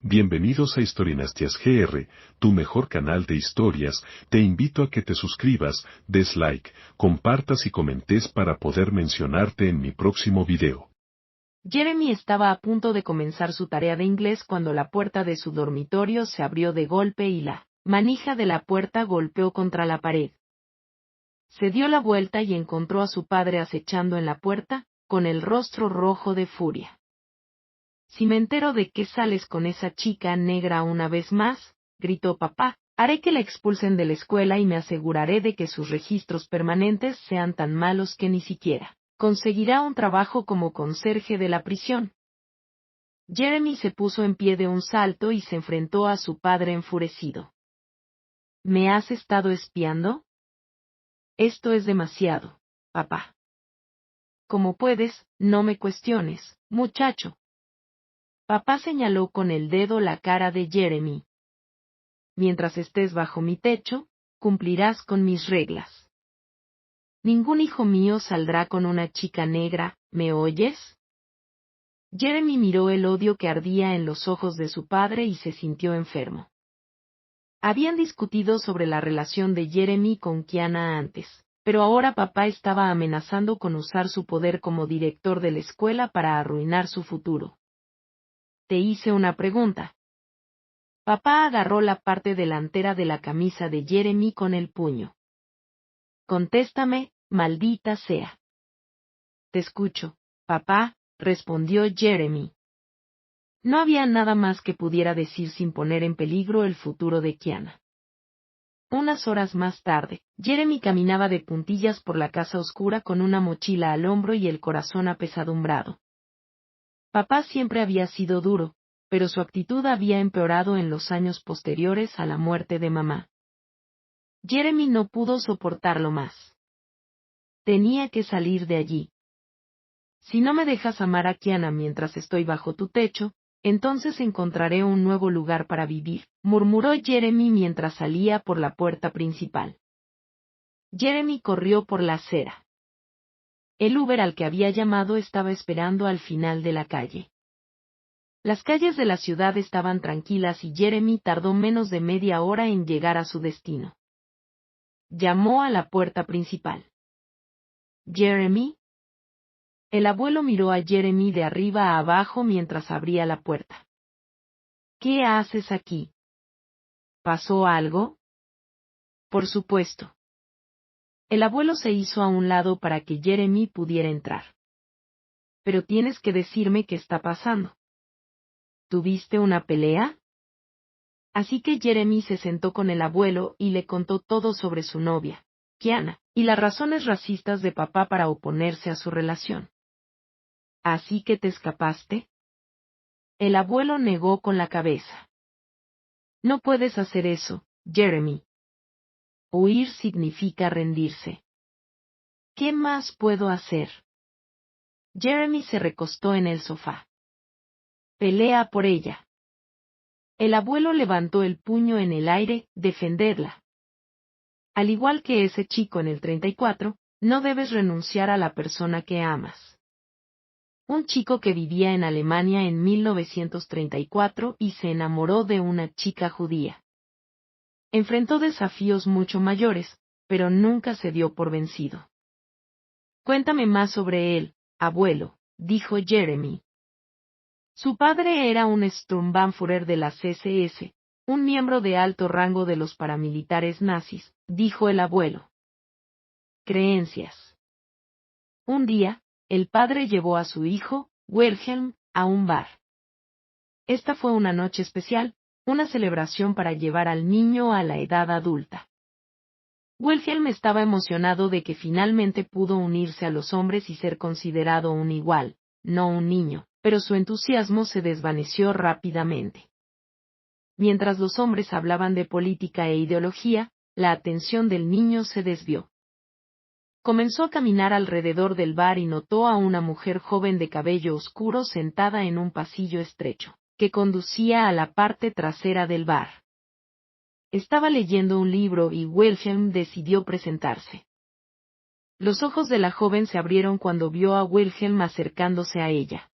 Bienvenidos a Historinastias GR, tu mejor canal de historias. Te invito a que te suscribas, des like, compartas y comentes para poder mencionarte en mi próximo video. Jeremy estaba a punto de comenzar su tarea de inglés cuando la puerta de su dormitorio se abrió de golpe y la manija de la puerta golpeó contra la pared. Se dio la vuelta y encontró a su padre acechando en la puerta, con el rostro rojo de furia. «Si me entero de que sales con esa chica negra una vez más», gritó papá, «haré que la expulsen de la escuela y me aseguraré de que sus registros permanentes sean tan malos que ni siquiera conseguirá un trabajo como conserje de la prisión». Jeremy se puso en pie de un salto y se enfrentó a su padre enfurecido. «¿Me has estado espiando? Esto es demasiado, papá. Como puedes, no me cuestiones, muchacho». Papá señaló con el dedo la cara de Jeremy. «Mientras estés bajo mi techo, cumplirás con mis reglas. Ningún hijo mío saldrá con una chica negra, ¿me oyes?» Jeremy miró el odio que ardía en los ojos de su padre y se sintió enfermo. Habían discutido sobre la relación de Jeremy con Kiana antes, pero ahora papá estaba amenazando con usar su poder como director de la escuela para arruinar su futuro. «Te hice una pregunta». Papá agarró la parte delantera de la camisa de Jeremy con el puño. «Contéstame, maldita sea». «Te escucho, papá», respondió Jeremy. No había nada más que pudiera decir sin poner en peligro el futuro de Kiana. Unas horas más tarde, Jeremy caminaba de puntillas por la casa oscura con una mochila al hombro y el corazón apesadumbrado. Papá siempre había sido duro, pero su actitud había empeorado en los años posteriores a la muerte de mamá. Jeremy no pudo soportarlo más. Tenía que salir de allí. «Si no me dejas amar a Kiana mientras estoy bajo tu techo, entonces encontraré un nuevo lugar para vivir», murmuró Jeremy mientras salía por la puerta principal. Jeremy corrió por la acera. El Uber al que había llamado estaba esperando al final de la calle. Las calles de la ciudad estaban tranquilas y Jeremy tardó menos de media hora en llegar a su destino. Llamó a la puerta principal. «¿Jeremy?» El abuelo miró a Jeremy de arriba a abajo mientras abría la puerta. «¿Qué haces aquí? ¿Pasó algo?» «Por supuesto». El abuelo se hizo a un lado para que Jeremy pudiera entrar. «Pero tienes que decirme qué está pasando. ¿Tuviste una pelea?» Así que Jeremy se sentó con el abuelo y le contó todo sobre su novia, Kiana, y las razones racistas de papá para oponerse a su relación. «¿Así que te escapaste?» El abuelo negó con la cabeza. «No puedes hacer eso, Jeremy. Huir significa rendirse». «¿Qué más puedo hacer?» Jeremy se recostó en el sofá. «Pelea por ella». El abuelo levantó el puño en el aire, «defenderla». Al igual que ese chico en el 34, no debes renunciar a la persona que amas. Un chico que vivía en Alemania en 1934 y se enamoró de una chica judía. Enfrentó desafíos mucho mayores, pero nunca se dio por vencido. «Cuéntame más sobre él, abuelo», dijo Jeremy. Su padre era un Sturmbannführer de las SS, un miembro de alto rango de los paramilitares nazis, dijo el abuelo. Creencias. Un día, el padre llevó a su hijo, Wilhelm, a un bar. Esta fue una noche especial, una celebración para llevar al niño a la edad adulta. Wilhelm estaba emocionado de que finalmente pudo unirse a los hombres y ser considerado un igual, no un niño, pero su entusiasmo se desvaneció rápidamente. Mientras los hombres hablaban de política e ideología, la atención del niño se desvió. Comenzó a caminar alrededor del bar y notó a una mujer joven de cabello oscuro sentada en un pasillo estrecho, que conducía a la parte trasera del bar. Estaba leyendo un libro y Wilhelm decidió presentarse. Los ojos de la joven se abrieron cuando vio a Wilhelm acercándose a ella.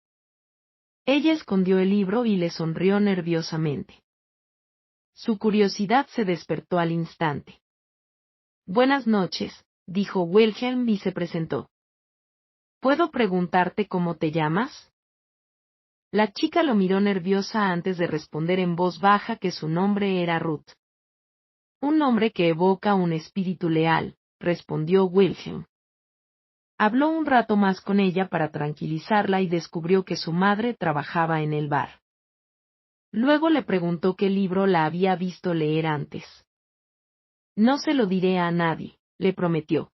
Ella escondió el libro y le sonrió nerviosamente. Su curiosidad se despertó al instante. Buenas noches, dijo Wilhelm y se presentó. ¿Puedo preguntarte cómo te llamas? La chica lo miró nerviosa antes de responder en voz baja que su nombre era Ruth. Un nombre que evoca un espíritu leal, respondió Wilhelm. Habló un rato más con ella para tranquilizarla y descubrió que su madre trabajaba en el bar. Luego le preguntó qué libro la había visto leer antes. No se lo diré a nadie, le prometió.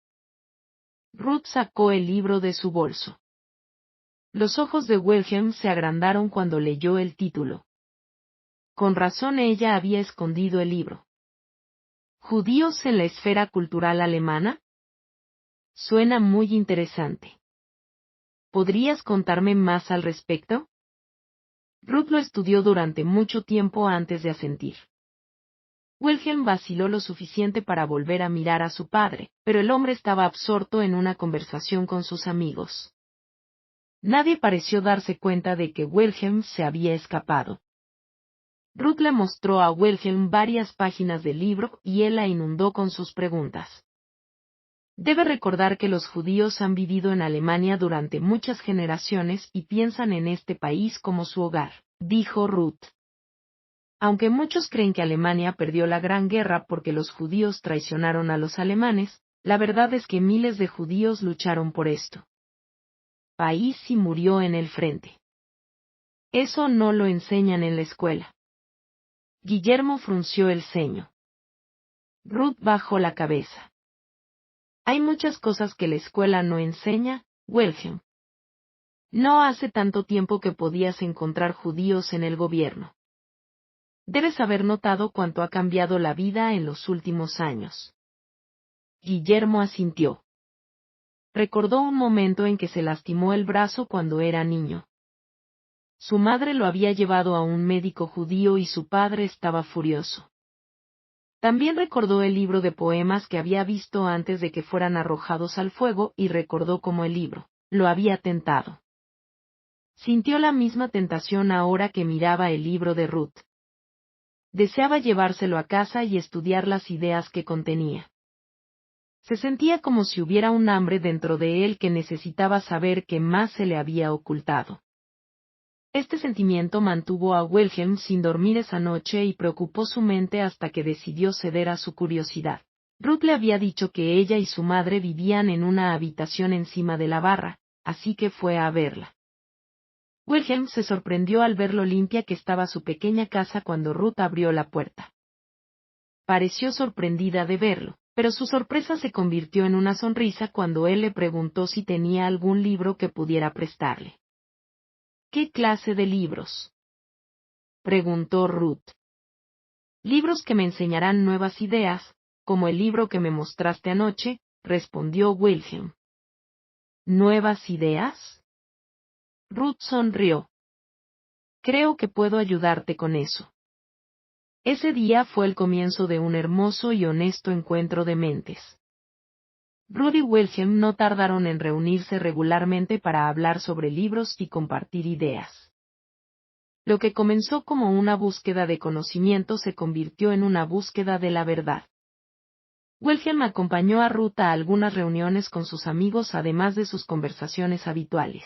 Ruth sacó el libro de su bolso. Los ojos de Wilhelm se agrandaron cuando leyó el título. Con razón ella había escondido el libro. ¿Judíos en la esfera cultural alemana? Suena muy interesante. ¿Podrías contarme más al respecto? Ruth lo estudió durante mucho tiempo antes de asentir. Wilhelm vaciló lo suficiente para volver a mirar a su padre, pero el hombre estaba absorto en una conversación con sus amigos. Nadie pareció darse cuenta de que Wilhelm se había escapado. Ruth le mostró a Wilhelm varias páginas del libro y él la inundó con sus preguntas. Debe recordar que los judíos han vivido en Alemania durante muchas generaciones y piensan en este país como su hogar, dijo Ruth. Aunque muchos creen que Alemania perdió la Gran Guerra porque los judíos traicionaron a los alemanes, la verdad es que miles de judíos lucharon por esto. País y murió en el frente. Eso no lo enseñan en la escuela. Guillermo frunció el ceño. Ruth bajó la cabeza. Hay muchas cosas que la escuela no enseña, Wilhelm. No hace tanto tiempo que podías encontrar judíos en el gobierno. Debes haber notado cuánto ha cambiado la vida en los últimos años. Guillermo asintió. Recordó un momento en que se lastimó el brazo cuando era niño. Su madre lo había llevado a un médico judío y su padre estaba furioso. También recordó el libro de poemas que había visto antes de que fueran arrojados al fuego y recordó cómo el libro lo había tentado. Sintió la misma tentación ahora que miraba el libro de Ruth. Deseaba llevárselo a casa y estudiar las ideas que contenía. Se sentía como si hubiera un hambre dentro de él que necesitaba saber qué más se le había ocultado. Este sentimiento mantuvo a Wilhelm sin dormir esa noche y preocupó su mente hasta que decidió ceder a su curiosidad. Ruth le había dicho que ella y su madre vivían en una habitación encima de la barra, así que fue a verla. Wilhelm se sorprendió al ver lo limpia que estaba su pequeña casa cuando Ruth abrió la puerta. Pareció sorprendida de verlo, pero su sorpresa se convirtió en una sonrisa cuando él le preguntó si tenía algún libro que pudiera prestarle. ¿Qué clase de libros?, preguntó Ruth. Libros que me enseñarán nuevas ideas, como el libro que me mostraste anoche, respondió Wilhelm. ¿Nuevas ideas? Ruth sonrió. Creo que puedo ayudarte con eso. Ese día fue el comienzo de un hermoso y honesto encuentro de mentes. Ruth y Wilhelm no tardaron en reunirse regularmente para hablar sobre libros y compartir ideas. Lo que comenzó como una búsqueda de conocimiento se convirtió en una búsqueda de la verdad. Wilhelm acompañó a Ruth a algunas reuniones con sus amigos además de sus conversaciones habituales.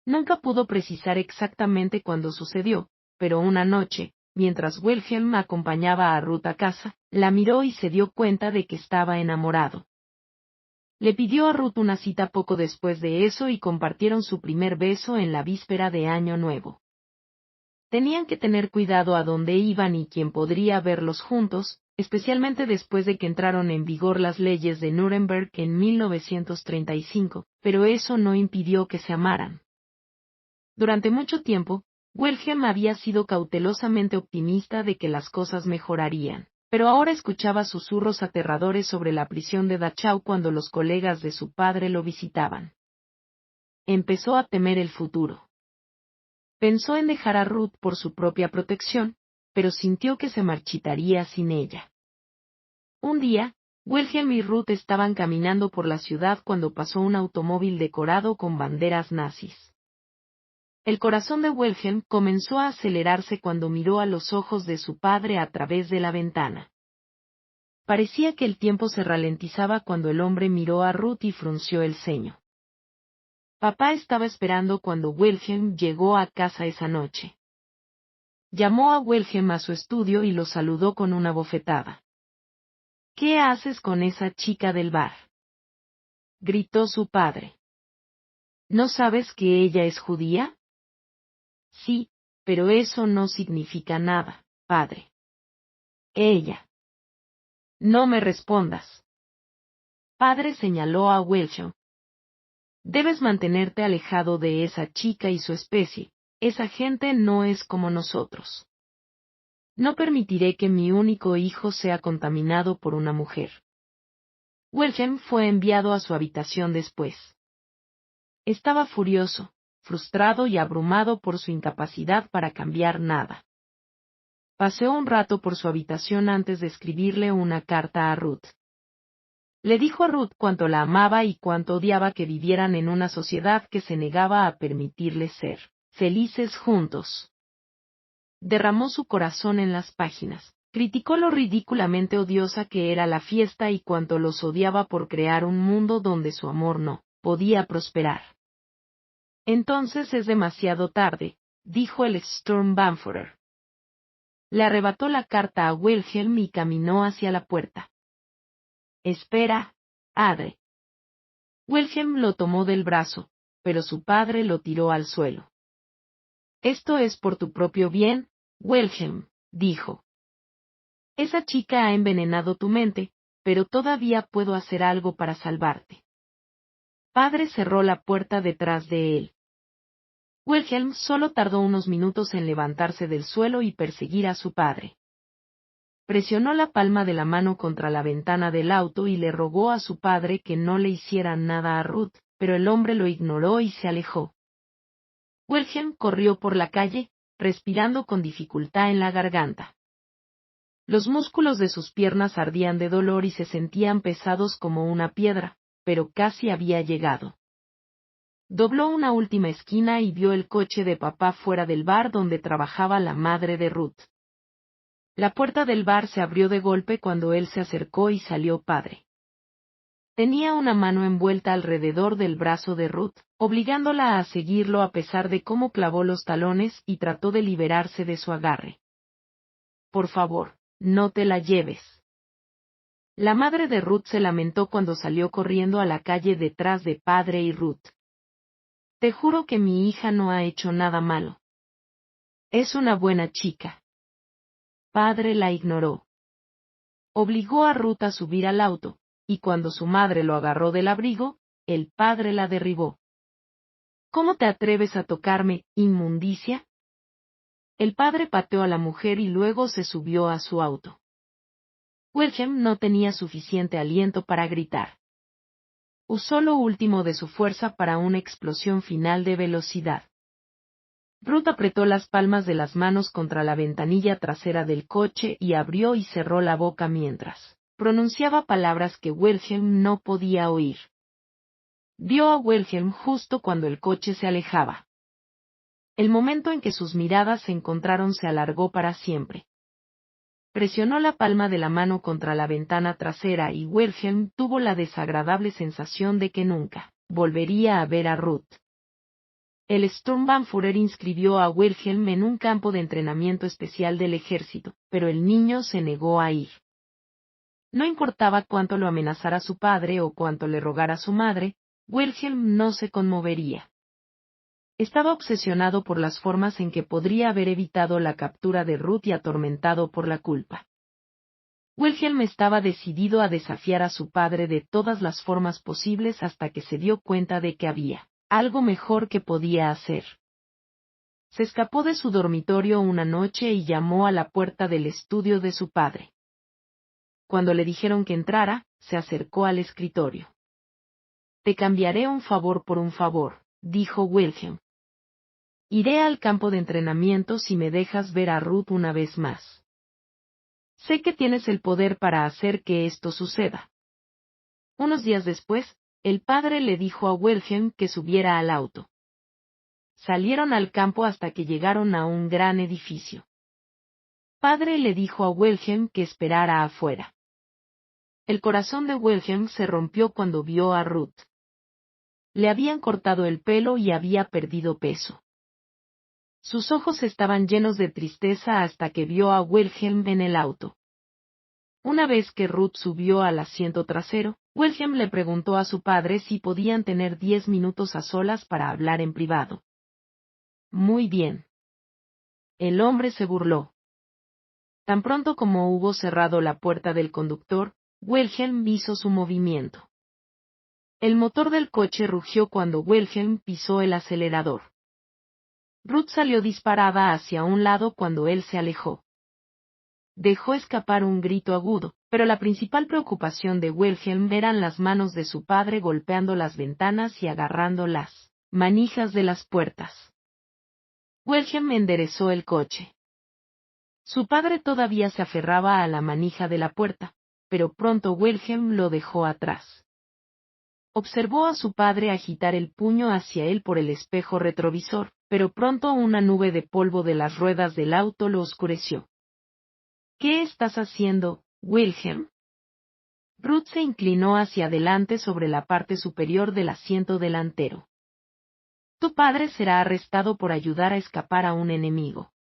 Nunca pudo precisar exactamente cuándo sucedió, pero una noche, mientras Wilhelm acompañaba a Ruth a casa, la miró y se dio cuenta de que estaba enamorado. Le pidió a Ruth una cita poco después de eso y compartieron su primer beso en la víspera de Año Nuevo. Tenían que tener cuidado a dónde iban y quién podría verlos juntos, especialmente después de que entraron en vigor las leyes de Nuremberg en 1935, pero eso no impidió que se amaran. Durante mucho tiempo, Wilhelm había sido cautelosamente optimista de que las cosas mejorarían, pero ahora escuchaba susurros aterradores sobre la prisión de Dachau cuando los colegas de su padre lo visitaban. Empezó a temer el futuro. Pensó en dejar a Ruth por su propia protección, pero sintió que se marchitaría sin ella. Un día, Wilhelm y Ruth estaban caminando por la ciudad cuando pasó un automóvil decorado con banderas nazis. El corazón de Wilhelm comenzó a acelerarse cuando miró a los ojos de su padre a través de la ventana. Parecía que el tiempo se ralentizaba cuando el hombre miró a Ruth y frunció el ceño. Papá estaba esperando cuando Wilhelm llegó a casa esa noche. Llamó a Wilhelm a su estudio y lo saludó con una bofetada. ¿Qué haces con esa chica del bar?, gritó su padre. ¿No sabes que ella es judía? Sí, pero eso no significa nada, padre. Ella. No me respondas. Padre señaló a Wilhelm. Debes mantenerte alejado de esa chica y su especie, esa gente no es como nosotros. No permitiré que mi único hijo sea contaminado por una mujer. Wilhelm fue enviado a su habitación después. Estaba furioso, frustrado y abrumado por su incapacidad para cambiar nada. Paseó un rato por su habitación antes de escribirle una carta a Ruth. Le dijo a Ruth cuánto la amaba y cuánto odiaba que vivieran en una sociedad que se negaba a permitirles ser felices juntos. Derramó su corazón en las páginas, criticó lo ridículamente odiosa que era la fiesta y cuánto los odiaba por crear un mundo donde su amor no podía prosperar. Entonces es demasiado tarde, dijo el Sturmbannführer. Le arrebató la carta a Wilhelm y caminó hacia la puerta. Espera, padre. Wilhelm lo tomó del brazo, pero su padre lo tiró al suelo. Esto es por tu propio bien, Wilhelm, dijo. Esa chica ha envenenado tu mente, pero todavía puedo hacer algo para salvarte. Padre cerró la puerta detrás de él. Wilhelm solo tardó unos minutos en levantarse del suelo y perseguir a su padre. Presionó la palma de la mano contra la ventana del auto y le rogó a su padre que no le hiciera nada a Ruth, pero el hombre lo ignoró y se alejó. Wilhelm corrió por la calle, respirando con dificultad en la garganta. Los músculos de sus piernas ardían de dolor y se sentían pesados como una piedra, pero casi había llegado. Dobló una última esquina y vio el coche de papá fuera del bar donde trabajaba la madre de Ruth. La puerta del bar se abrió de golpe cuando él se acercó y salió padre. Tenía una mano envuelta alrededor del brazo de Ruth, obligándola a seguirlo a pesar de cómo clavó los talones y trató de liberarse de su agarre. Por favor, no te la lleves. La madre de Ruth se lamentó cuando salió corriendo a la calle detrás de padre y Ruth. Te juro que mi hija no ha hecho nada malo. Es una buena chica. Padre la ignoró. Obligó a Ruth a subir al auto, y cuando su madre lo agarró del abrigo, el padre la derribó. ¿Cómo te atreves a tocarme, inmundicia? El padre pateó a la mujer y luego se subió a su auto. Wilhelm no tenía suficiente aliento para gritar. Usó lo último de su fuerza para una explosión final de velocidad. Ruth apretó las palmas de las manos contra la ventanilla trasera del coche y abrió y cerró la boca mientras pronunciaba palabras que Wilhelm no podía oír. Vio a Wilhelm justo cuando el coche se alejaba. El momento en que sus miradas se encontraron se alargó para siempre. Presionó la palma de la mano contra la ventana trasera y Wilhelm tuvo la desagradable sensación de que nunca volvería a ver a Ruth. El Sturmbannführer inscribió a Wilhelm en un campo de entrenamiento especial del ejército, pero el niño se negó a ir. No importaba cuánto lo amenazara su padre o cuánto le rogara su madre, Wilhelm no se conmovería. Estaba obsesionado por las formas en que podría haber evitado la captura de Ruth y atormentado por la culpa. Wilhelm estaba decidido a desafiar a su padre de todas las formas posibles hasta que se dio cuenta de que había algo mejor que podía hacer. Se escapó de su dormitorio una noche y llamó a la puerta del estudio de su padre. Cuando le dijeron que entrara, se acercó al escritorio. Te cambiaré un favor por un favor, dijo Wilhelm. Iré al campo de entrenamiento si me dejas ver a Ruth una vez más. Sé que tienes el poder para hacer que esto suceda. Unos días después, el padre le dijo a Wilhelm que subiera al auto. Salieron al campo hasta que llegaron a un gran edificio. Padre le dijo a Wilhelm que esperara afuera. El corazón de Wilhelm se rompió cuando vio a Ruth. Le habían cortado el pelo y había perdido peso. Sus ojos estaban llenos de tristeza hasta que vio a Wilhelm en el auto. Una vez que Ruth subió al asiento trasero, Wilhelm le preguntó a su padre si podían tener 10 minutos a solas para hablar en privado. Muy bien. El hombre se burló. Tan pronto como hubo cerrado la puerta del conductor, Wilhelm hizo su movimiento. El motor del coche rugió cuando Wilhelm pisó el acelerador. Ruth salió disparada hacia un lado cuando él se alejó. Dejó escapar un grito agudo, pero la principal preocupación de Wilhelm eran las manos de su padre golpeando las ventanas y agarrando las manijas de las puertas. Wilhelm enderezó el coche. Su padre todavía se aferraba a la manija de la puerta, pero pronto Wilhelm lo dejó atrás. Observó a su padre agitar el puño hacia él por el espejo retrovisor, pero pronto una nube de polvo de las ruedas del auto lo oscureció. ¿Qué estás haciendo, Wilhelm? Ruth se inclinó hacia adelante sobre la parte superior del asiento delantero. Tu padre será arrestado por ayudar a escapar a un enemigo.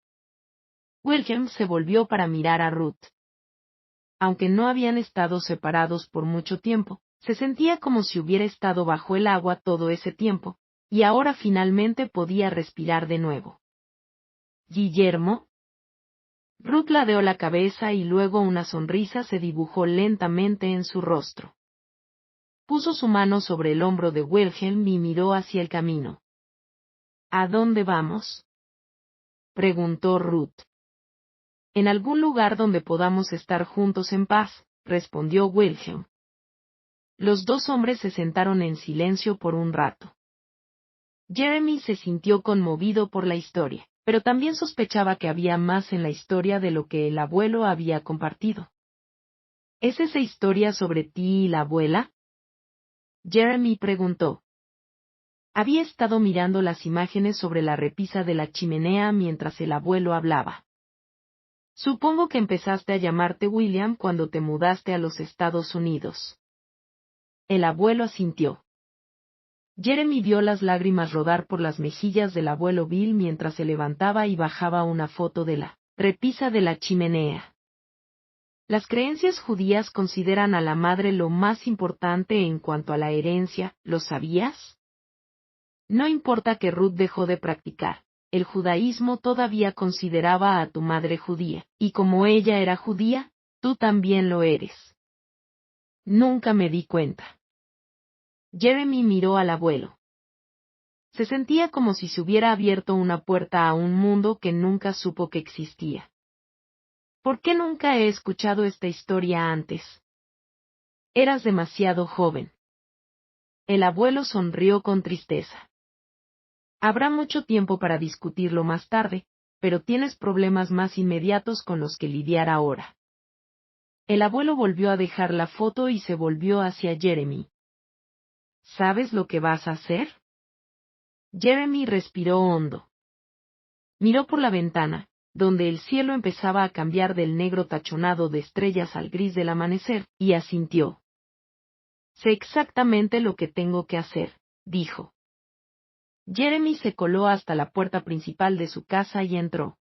Wilhelm se volvió para mirar a Ruth. Aunque no habían estado separados por mucho tiempo, se sentía como si hubiera estado bajo el agua todo ese tiempo, y ahora finalmente podía respirar de nuevo. ¿Guillermo? Ruth ladeó la cabeza y luego una sonrisa se dibujó lentamente en su rostro. Puso su mano sobre el hombro de Wilhelm y miró hacia el camino. ¿A dónde vamos? Preguntó Ruth. En algún lugar donde podamos estar juntos en paz, respondió Wilhelm. Los dos hombres se sentaron en silencio por un rato. Jeremy se sintió conmovido por la historia, pero también sospechaba que había más en la historia de lo que el abuelo había compartido. ¿Es esa historia sobre ti y la abuela? Jeremy preguntó. Había estado mirando las imágenes sobre la repisa de la chimenea mientras el abuelo hablaba. Supongo que empezaste a llamarte William cuando te mudaste a los Estados Unidos. El abuelo asintió. Jeremy vio las lágrimas rodar por las mejillas del abuelo Bill mientras se levantaba y bajaba una foto de la repisa de la chimenea. Las creencias judías consideran a la madre lo más importante en cuanto a la herencia, ¿lo sabías? No importa que Ruth dejó de practicar, el judaísmo todavía consideraba a tu madre judía, y como ella era judía, tú también lo eres. Nunca me di cuenta. Jeremy miró al abuelo. Se sentía como si se hubiera abierto una puerta a un mundo que nunca supo que existía. ¿Por qué nunca he escuchado esta historia antes? Eras demasiado joven. El abuelo sonrió con tristeza. Habrá mucho tiempo para discutirlo más tarde, pero tienes problemas más inmediatos con los que lidiar ahora. El abuelo volvió a dejar la foto y se volvió hacia Jeremy. ¿Sabes lo que vas a hacer? Jeremy respiró hondo. Miró por la ventana, donde el cielo empezaba a cambiar del negro tachonado de estrellas al gris del amanecer, y asintió. Sé exactamente lo que tengo que hacer, dijo. Jeremy se coló hasta la puerta principal de su casa y entró.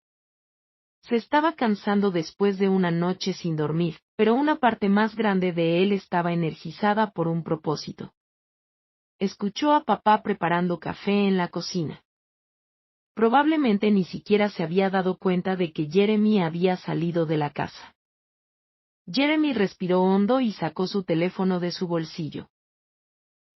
Se estaba cansando después de una noche sin dormir, pero una parte más grande de él estaba energizada por un propósito. Escuchó a papá preparando café en la cocina. Probablemente ni siquiera se había dado cuenta de que Jeremy había salido de la casa. Jeremy respiró hondo y sacó su teléfono de su bolsillo.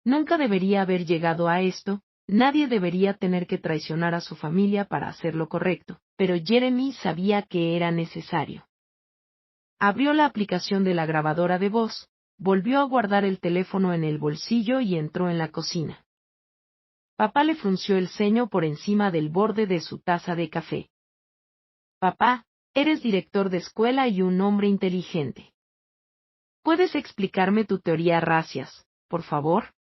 Nunca debería haber llegado a esto, nadie debería tener que traicionar a su familia para hacer lo correcto, pero Jeremy sabía que era necesario. Abrió la aplicación de la grabadora de voz, volvió a guardar el teléfono en el bolsillo y entró en la cocina. Papá le frunció el ceño por encima del borde de su taza de café. Papá, eres director de escuela y un hombre inteligente. ¿Puedes explicarme tu teoría racias, por favor?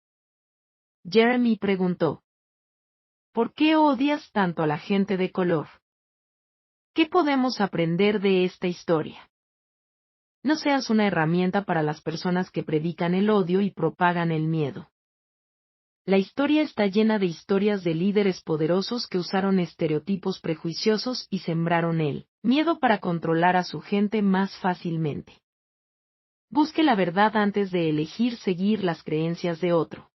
Jeremy preguntó. ¿Por qué odias tanto a la gente de color? ¿Qué podemos aprender de esta historia? No seas una herramienta para las personas que predican el odio y propagan el miedo. La historia está llena de historias de líderes poderosos que usaron estereotipos prejuiciosos y sembraron el miedo para controlar a su gente más fácilmente. Busque la verdad antes de elegir seguir las creencias de otro.